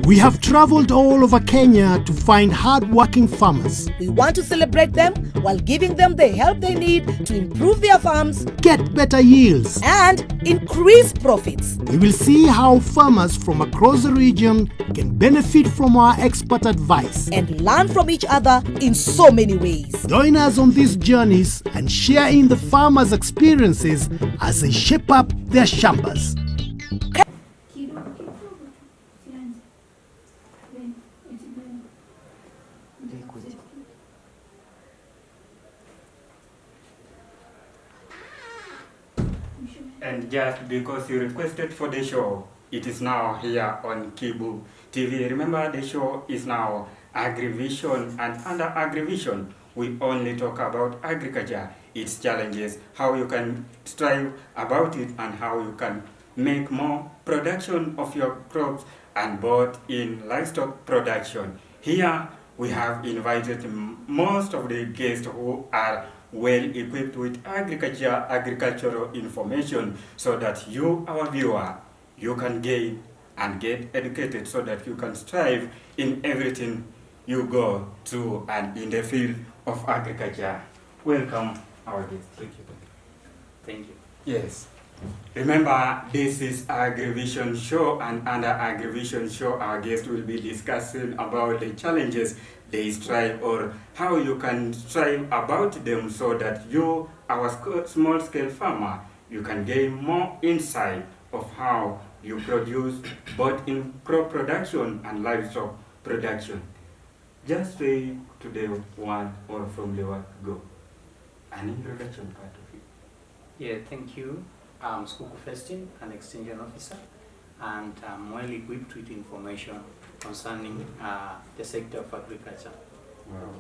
We have traveled all over Kenya to find hard-working farmers. We want to celebrate them while giving them the help they need to improve their farms, Get better yields. and increase profits. We will see how farmers from across the region can benefit from our expert advice. And learn from each other in so many ways. Join us on these journeys and share in the farmers' experiences as they shape up their shambas. And just because you requested for the show, it is now here on Kibu TV. Remember, the show is now AgriVision, and under AgriVision, we only talk about agriculture, its challenges, how you can strive about it, and how you can make more production of your crops, and both in livestock production. Here, we have invited most of the guests who are well equipped with agricultural information, so that you, our viewer, you can gain and get educated, so that you can strive in everything you go to and in the field of agriculture. Welcome, our guest. Thank you. Thank you. Yes. Remember, this is AgriVision show, and under AgriVision show, our guest will be discussing about the challenges they strive, or how you can strive about them, so that you, our small-scale farmer, you can gain more insight of how you produce both in crop production and livestock production. Just say to the one or from the word go. An introduction part of it. Yeah, thank you. I'm Skuku Festin, an extension officer, and I'm well equipped with information concerning the sector of agriculture. Wow.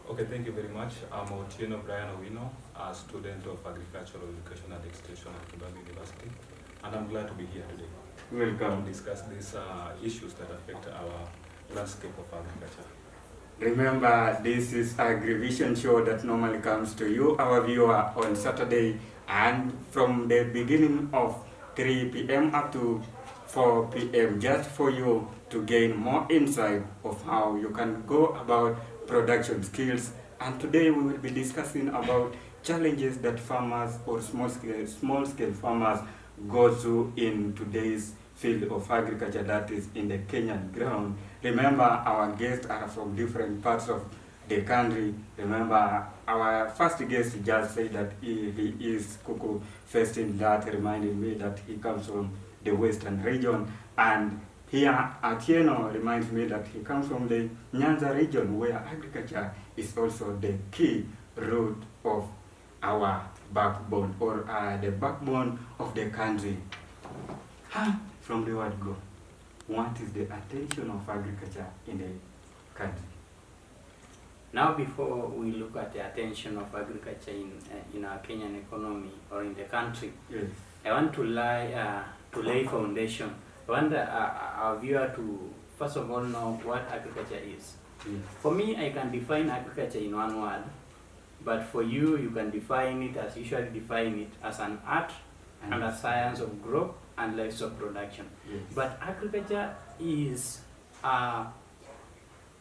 Okay, thank you very much. I'm Otieno Brian Owino, a student of Agricultural Education and Extension at Kibabi University, and I'm glad to be here today Welcome. to discuss these issues that affect our landscape of agriculture. Remember, this is AgriVision show that normally comes to you, our viewer, on Saturday, and from the beginning of 3 p.m. up to 4 p.m. just for you to gain more insight of how you can go about production skills. And today we will be discussing about challenges that farmers or small-scale farmers go through in today's field of agriculture, that is in the Kenyan ground. Remember, our guests are from different parts of the country. Remember, our first guest just said that he is Skuku Festin. That reminded me that he comes from the western region. And here, Atieno reminds me that he comes from the Nyanza region, where agriculture is also the key root of our backbone, or the backbone of the country. From the word go, what is the attention of agriculture in the country? Now, before we look at the attention of agriculture in our Kenyan economy or in the country, Yes. I want to lay foundation. I want our viewer to first of all know what agriculture is. Yes. For me, I can define agriculture in one word, but for you, you can define it as usually define it as an art and a science of growth and livestock production. Yes. But agriculture is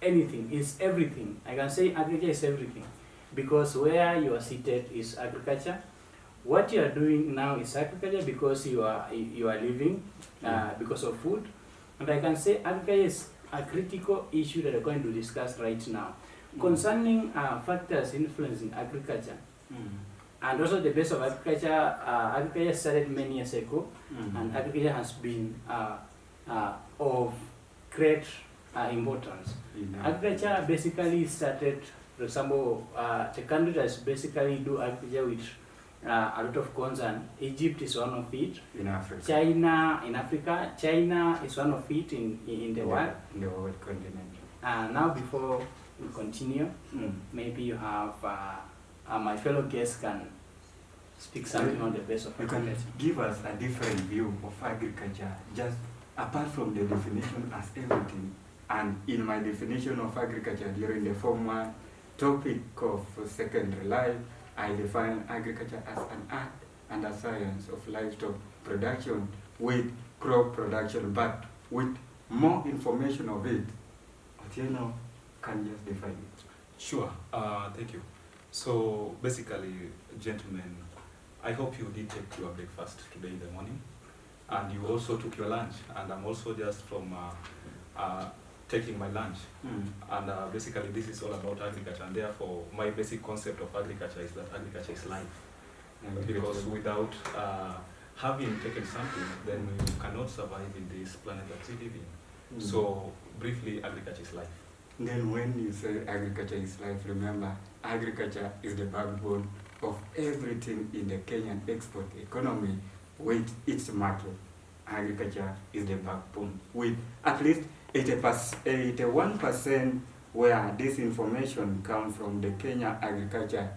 anything, is everything. I can say agriculture is everything, because where you are seated is agriculture. What you are doing now is agriculture, because you are living because of food. And I can say agriculture is a critical issue that we're going to discuss right now, concerning factors influencing agriculture. And also the base of agriculture. Agriculture started many years ago, and agriculture has been of great importance. Agriculture basically started, for example, the country that basically do agriculture with a lot of concern. Egypt is one of it. In Africa. China, in Africa. China is one of it in the world. In the world continent. Now, before we continue, maybe you have my fellow guests can speak something on the base of You can agriculture. give us a different view of agriculture, just apart from the definition as everything. And in my definition of agriculture during the Form 1 topic of secondary life, I define agriculture as an art and a science of livestock production with crop production, but with more information of it, Otieno can just define it. Sure, thank you. So basically, gentlemen, I hope you did take your breakfast today in the morning, and you also took your lunch, and I'm also just from taking my lunch. And basically this is all about agriculture, and therefore my basic concept of agriculture is that agriculture is life. Because without having taken something, then you cannot survive in this planet that we live in. So briefly, agriculture is life. Then when you say agriculture is life, remember, agriculture is the backbone of everything in the Kenyan export economy with its market. Agriculture is the backbone with at least 81% where this information comes from the Kenya Agriculture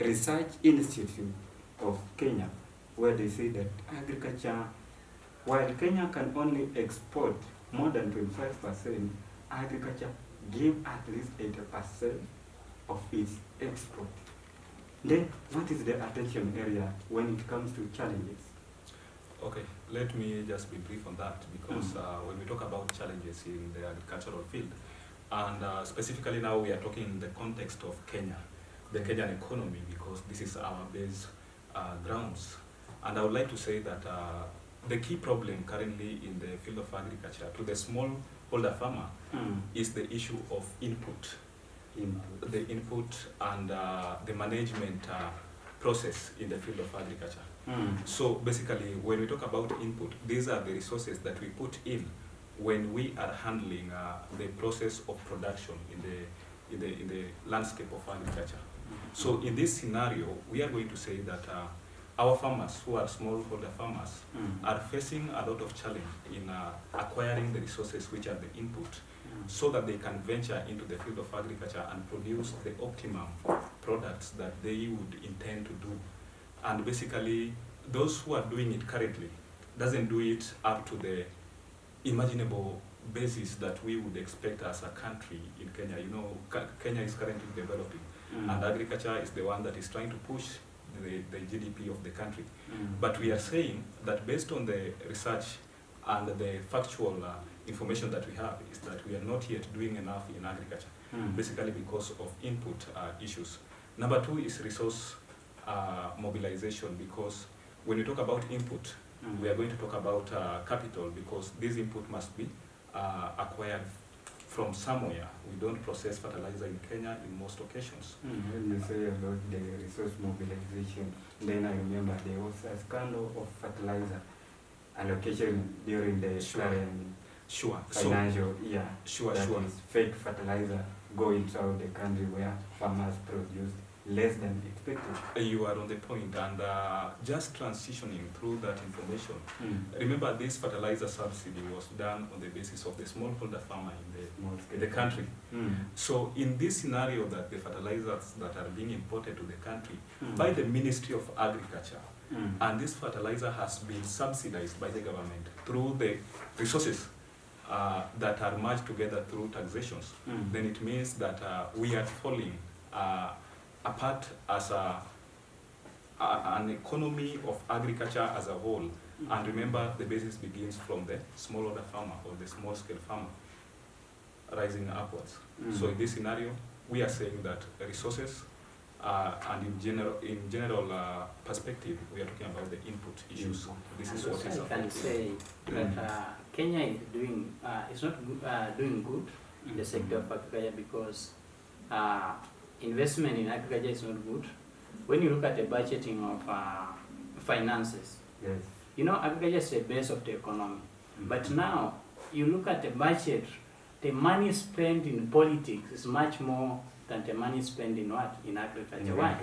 Research Institute of Kenya, where they say that agriculture, while Kenya can only export more than 25%, agriculture give at least 80% of its export. Then, what is the attention area when it comes to challenges? Okay, let me just be brief on that, because when we talk about challenges in the agricultural field, and specifically now we are talking in the context of Kenya, the Kenyan economy, because this is our base grounds. And I would like to say that the key problem currently in the field of agriculture to the smallholder farmer is the issue of input. The input and the management process in the field of agriculture. So basically, when we talk about input, these are the resources that we put in when we are handling the process of production in the landscape of agriculture. So in this scenario, we are going to say that our farmers, who are smallholder farmers, are facing a lot of challenge in acquiring the resources which are the input, so that they can venture into the field of agriculture and produce the optimum products that they would intend to do. And basically, those who are doing it currently doesn't do it up to the imaginable basis that we would expect as a country in Kenya. You know, Kenya is currently developing, and agriculture is the one that is trying to push the GDP of the country. But we are saying that based on the research and the factual information that we have, is that we are not yet doing enough in agriculture, basically because of input issues. Number two is resource mobilization, because when we talk about input, we are going to talk about capital, because this input must be acquired from somewhere. We don't process fertilizer in Kenya in most occasions. When you say about the resource mobilization, then I remember there was a scandal of fertilizer allocation during the current financial year. Is fake fertilizer going throughout the country where farmers produced less than expected. You are on the point, and just transitioning through that information. Remember, this fertilizer subsidy was done on the basis of the smallholder farmer in the country. So in this scenario, that the fertilizers that are being imported to the country by the Ministry of Agriculture, and this fertilizer has been subsidized by the government through the resources that are merged together through taxations, then it means that we are falling apart as an economy of agriculture as a whole. And remember, the basis begins from the smallholder farmer or the small-scale farmer, rising upwards. So in this scenario, we are saying that resources and in general perspective, we are talking about the input issues. This is what is I can say that Kenya is doing is not doing good in the sector of agriculture, because investment in agriculture is not good. When you look at the budgeting of finances, you know, agriculture is the base of the economy. But now, you look at the budget, the money spent in politics is much more than the money spent in what? In agriculture. Why?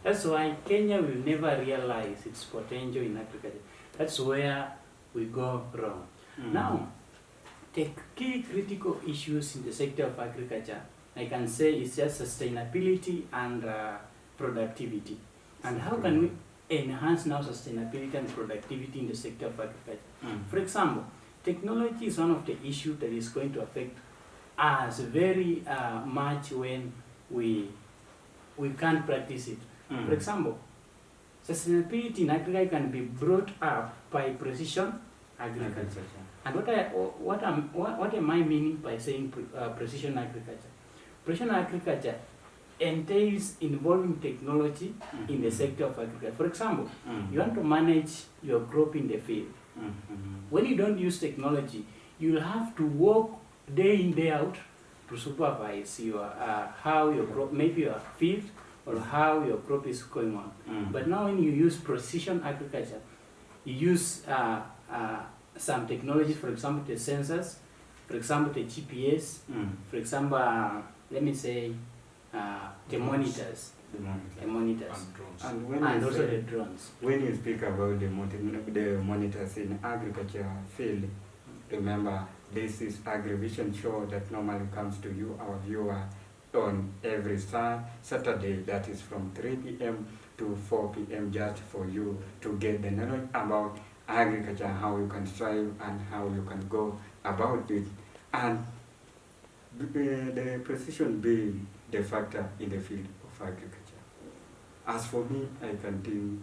That's why Kenya will never realize its potential in agriculture. That's where we go wrong. Now, the key critical issues in the sector of agriculture, I can say, is just sustainability and productivity. And how can we enhance now sustainability and productivity in the sector of agriculture? For example, technology is one of the issues that is going to affect us very much when we can't practice it. For example, sustainability in agriculture can be brought up by precision agriculture. And what am I meaning by saying precision agriculture? Precision agriculture entails involving technology in the sector of agriculture. For example, you want to manage your crop in the field. When you don't use technology, you'll have to work day in, day out to supervise your how your crop, maybe your field or how your crop is going on. But now when you use precision agriculture, you use some technologies, for example, the sensors, for example, the GPS, for example, let me say, the monitors, And drones. And also the drones. when you speak about the monitors in agriculture field, remember this is AgriVision show that normally comes to you, our viewer, on every Saturday, that is from 3 p.m. to 4 p.m. just for you to get the knowledge about agriculture, how you can strive and how you can go about it, and the precision being the factor in the field of agriculture. As for me, I can think,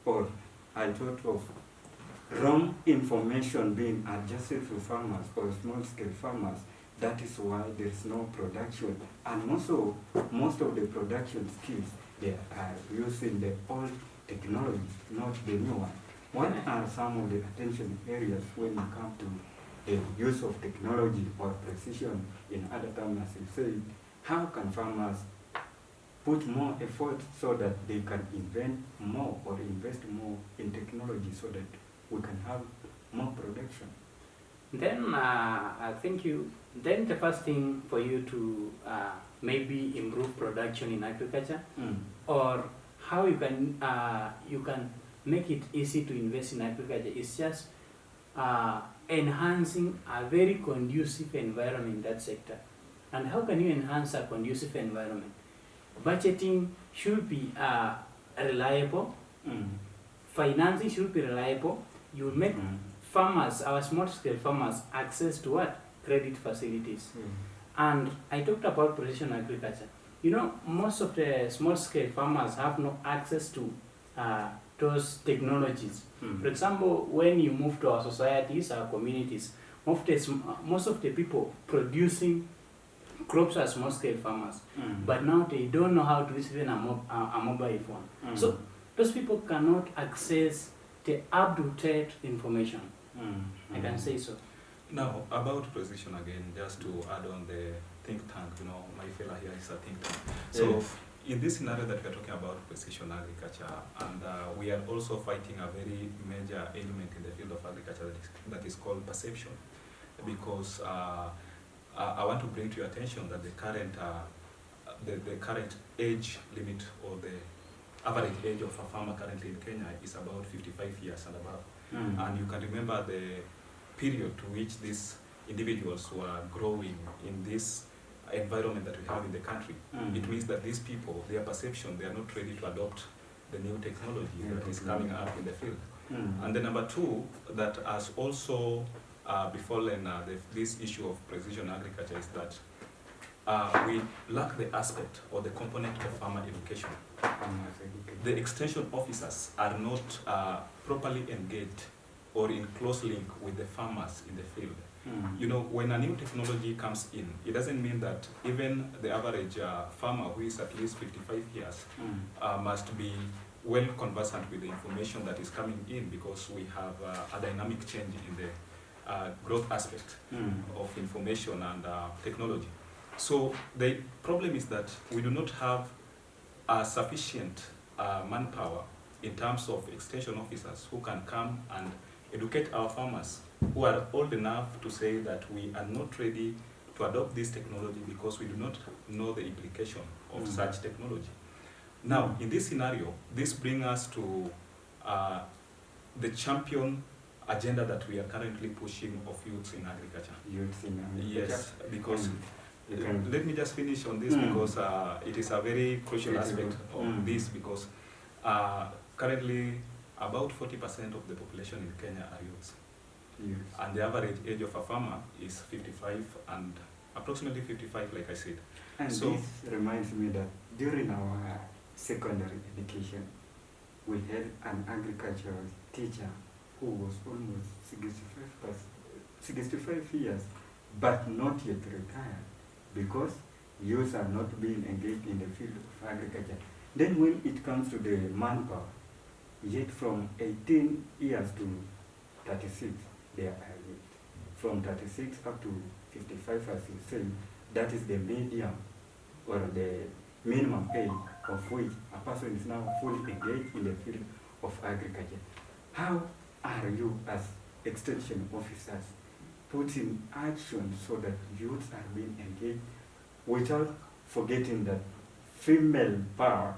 or I thought of wrong information being adjusted to farmers or small-scale farmers. That is why there is no production, and most of the production skills, they are using the old technology, not the new one. What are some of the attention areas when you come to the use of technology or precision? In other terms, as you said, how can farmers put more effort so that they can invent more or invest more in technology so that we can have more production? Then I think then the first thing for you to maybe improve production in agriculture, or how you can make it easy to invest in agriculture, is just enhancing a very conducive environment in that sector. And how can you enhance a conducive environment? Budgeting should be reliable, financing should be reliable. You will make farmers, our small-scale farmers, access to what? Credit facilities. And I talked about precision agriculture. You know, most of the small-scale farmers have no access to those technologies. For example, when you move to our societies, our communities, most of the people producing crops are small-scale farmers, but now they don't know how to use even a mobile phone. So those people cannot access the up-to-date information. I can say so. Now, about precision again, just to add on the think tank, my fellow here is a think tank. So, in this scenario that we are talking about precision agriculture, and we are also fighting a very major element in the field of agriculture that is called perception, because I want to bring to your attention that the current age limit, or the average age of a farmer currently in Kenya is about 55 years and above. And you can remember the period to which these individuals were growing in this environment that we have in the country. It means that these people, their perception, they are not ready to adopt the new technology that is coming up in the field. And the number two that has also befallen this issue of precision agriculture is that we lack the aspect or the component of farmer education. The extension officers are not properly engaged or in close link with the farmers in the field. When a new technology comes in, it doesn't mean that even the average farmer who is at least 55 years must be well conversant with the information that is coming in, because we have a dynamic change in the growth aspect of information and technology. So the problem is that we do not have sufficient manpower in terms of extension officers who can come and educate our farmers who are old enough to say that we are not ready to adopt this technology because we do not know the implication of such technology. Now, in this scenario, this brings us to the champion agenda that we are currently pushing of youths in agriculture. Youths in agriculture? Yes, because let me just finish on this because it is a very crucial aspect of this, because currently about 40% of the population in Kenya are youths. And the average age of a farmer is 55 and approximately 55, like I said. And so this reminds me that during our secondary education, we had an agricultural teacher who was almost 65 years, but not yet retired, because youth are not being engaged in the field of agriculture. Then when it comes to the manpower, yet from 18 years to 36, they are youth. From 36 up to 55, as you say, that is the medium or the minimum age of which a person is now fully engaged in the field of agriculture. How are you as extension officers putting action so that youths are being engaged without forgetting that female power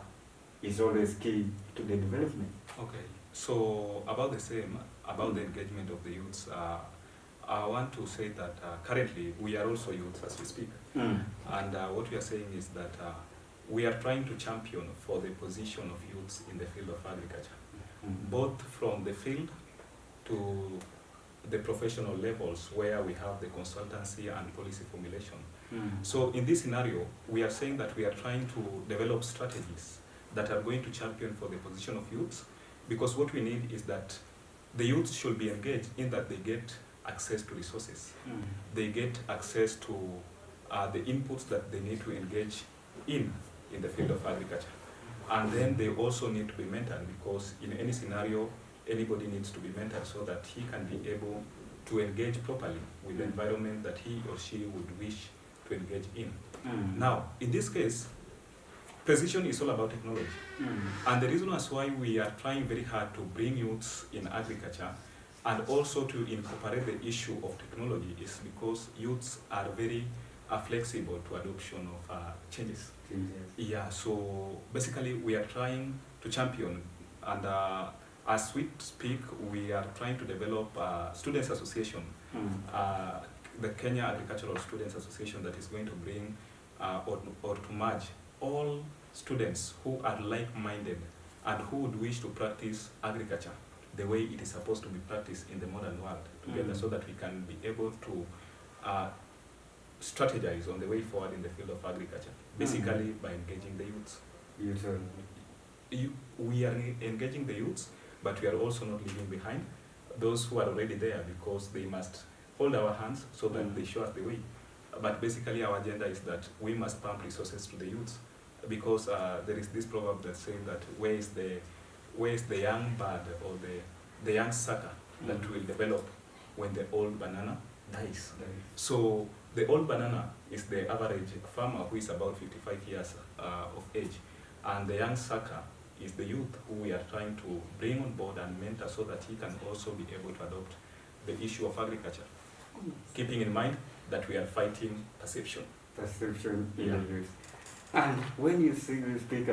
is always key to the development? Okay, so about the same, about the engagement of the youths, I want to say that currently we are also youths as we speak. And what we are saying is that we are trying to champion for the position of youths in the field of agriculture, both from the field to the professional levels where we have the consultancy and policy formulation. So in this scenario, we are saying that we are trying to develop strategies that are going to champion for the position of youths, because what we need is that the youths should be engaged in that they get access to resources. They get access to the inputs that they need to engage in the field of agriculture. And then they also need to be mentored, because in any scenario, anybody needs to be mentored so that he can be able to engage properly with the environment that he or she would wish to engage in. Now, in this case, precision is all about technology. And the reason as why we are trying very hard to bring youths in agriculture and also to incorporate the issue of technology is because youths are very flexible to adoption of changes. Yeah, so basically we are trying to champion, and as we speak, we are trying to develop a students association, the Kenya Agricultural Students Association, that is going to bring or to merge all students who are like-minded and who would wish to practice agriculture the way it is supposed to be practiced in the modern world together, so that we can be able to strategize on the way forward in the field of agriculture, basically by engaging the youths. We are engaging the youths, but we are also not leaving behind those who are already there, because they must hold our hands so that they show us the way. But basically our agenda is that we must pump resources to the youths, because there is this proverb that says that where is the young bird or the young sucker that will develop when the old banana dies. So the old banana is the average farmer who is about 55 years of age, and the young sucker is the youth who we are trying to bring on board and mentor so that he can also be able to adopt the issue of agriculture, keeping in mind that we are fighting perception. Perception in the youth. And when you speak